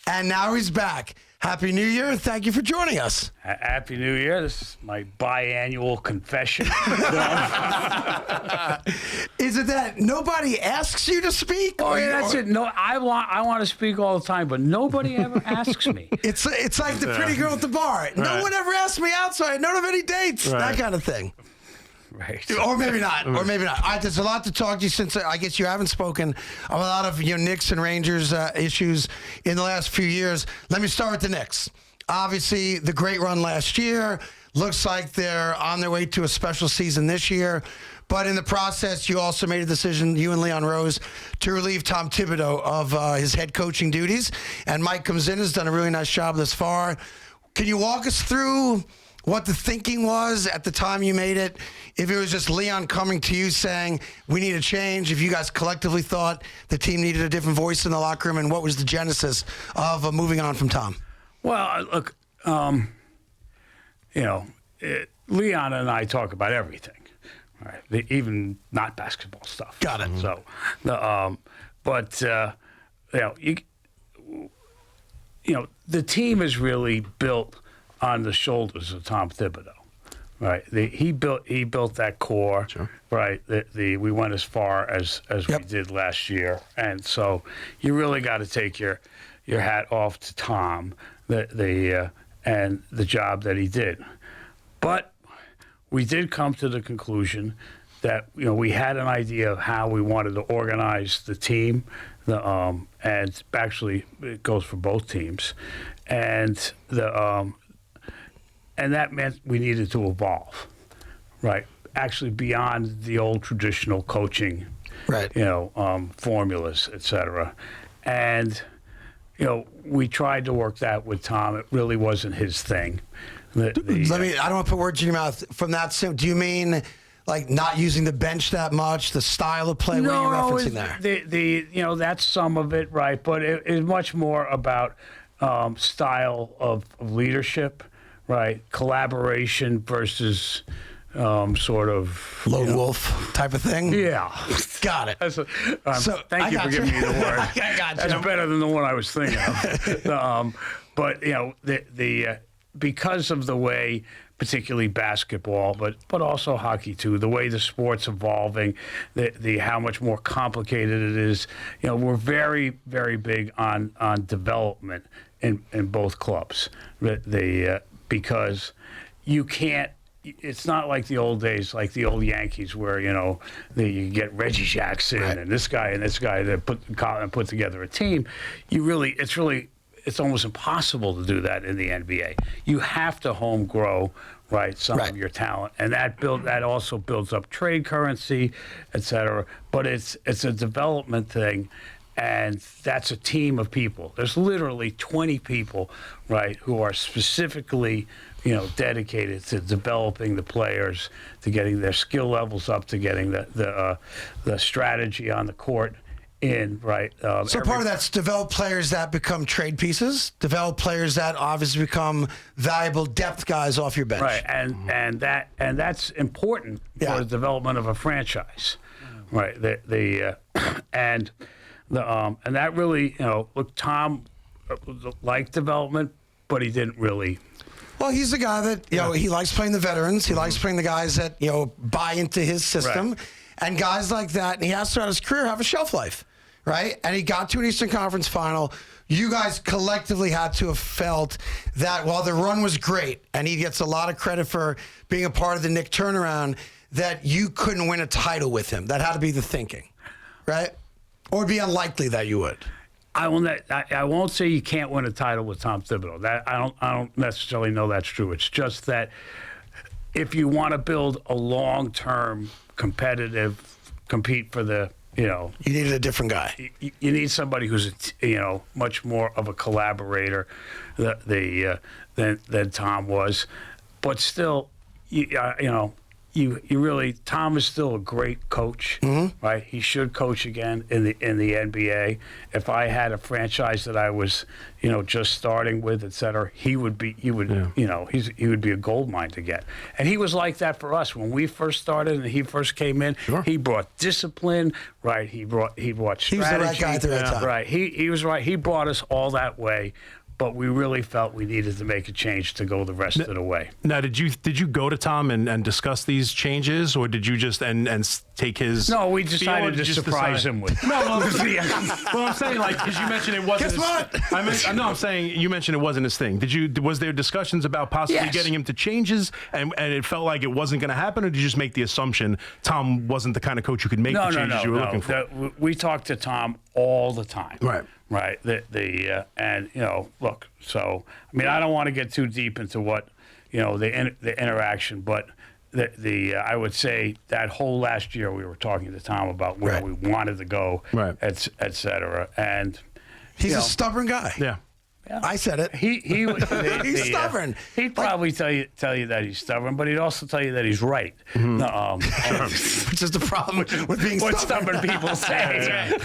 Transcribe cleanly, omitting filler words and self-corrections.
And now he's back. Happy New Year. Thank you for joining us. Happy New Year. This is my biannual confession. Is it that nobody asks you to speak? Oh, yeah, that's it. No, I want to speak all the time, but nobody ever asks me. It's like the pretty girl at the bar. No one ever asked me out, so I don't have any dates. Right. That kind of thing. Right. Or maybe not. Or maybe not. All right, there's a lot to talk to you since I guess you haven't spoken of a lot of Knicks and Rangers issues in the last few years. Let me start with the Knicks. Obviously, the great run last year. Looks like they're on their way to a special season this year. But in the process, you also made a decision, you and Leon Rose, to relieve Tom Thibodeau of his head coaching duties. And Mike comes in, has done a really nice job thus far. Can you walk us through what the thinking was at the time you made it? If it was just Leon coming to you saying, we need a change, if you guys collectively thought the team needed a different voice in the locker room, and what was the genesis of moving on from Tom? Well, look, Leon and I talk about everything, right? Even not basketball stuff. Got it. So, the team is really built on the shoulders of Tom Thibodeau, right? He built that core, Sure. right? We went as far as we did last year, and so you really got to take your hat off to Tom, and the job that he did. But we did come to the conclusion that we had an idea of how we wanted to organize the team, and actually it goes for both teams, and and that meant we needed to evolve, right? Actually, beyond the old traditional coaching, Right. Formulas, et cetera. And, we tried to work that with Tom. It really wasn't his thing. I don't want to put words in your mouth. From that, do you mean like not using the bench that much, the style of play? What are you referencing there? That's some of it, right? But it's much more about style of leadership, right? Collaboration versus sort of lone wolf type of thing. Yeah, got it. So thank you for giving me the word. I got you. That's better than the one I was thinking of. But because of the way, particularly basketball, but also hockey too, the way the sport's evolving, the how much more complicated it is. We're very, very big on development in both clubs. Because you can't. It's not like the old days, like the old Yankees, where you get Reggie Jackson and this guy that put together a team. It's almost impossible to do that in the NBA. You have to home grow, some of your talent, and that also builds up trade currency, et cetera. But it's a development thing. And that's a team of people. There's literally 20 people, right, who are specifically, dedicated to developing the players, to getting their skill levels up, to getting the strategy on the court in, right. So part of that's develop players that become trade pieces, develop players that obviously become valuable depth guys off your bench. Right, and that's important for the development of a franchise, right. And that really, look, Tom liked development, but he didn't really. Well, he's the guy that, he likes playing the veterans. He likes playing the guys that, buy into his system. Right. And guys like that, and he has throughout his career have a shelf life, right? And he got to an Eastern Conference final. You guys collectively had to have felt that while the run was great, and he gets a lot of credit for being a part of the Knick turnaround, that you couldn't win a title with him. That had to be the thinking, right? Or it'd be unlikely that you would. I won't say you can't win a title with Tom Thibodeau. That I don't necessarily know that's true. It's just that if you want to build a long-term compete for the, you needed a different guy. You need somebody who's much more of a collaborator than Tom was, but still, you you really, Tom is still a great coach, right? He should coach again in the NBA. If I had a franchise that I was, just starting with, et cetera, he would be he would be a gold mine to get. And he was like that for us when we first started and he first came in. Sure. He brought discipline, right? He brought strategy. He was the right guy at the right time. Right. He was right. He brought us all that way. But we really felt we needed to make a change to go the rest of the way. Now, did you go to Tom and discuss these changes, or did you just and take his? No, we decided to surprise him with. No, well, I'm saying, like, because you mentioned it wasn't. Guess what? I'm saying you mentioned it wasn't his thing. Was there discussions about possibly getting him to changes, and it felt like it wasn't going to happen, or did you just make the assumption Tom wasn't the kind of coach who could make the changes you were looking for? We talked to Tom all the time. Right. Right. And look. So I mean, I don't want to get too deep into what the interaction, but I would say that whole last year we were talking to Tom about where we wanted to go, right, et cetera. And he's a stubborn guy. Yeah. Yeah. I said it. He's stubborn. He'd probably tell you that he's stubborn, but he'd also tell you that he's right. Which is the problem with being what stubborn. stubborn people say.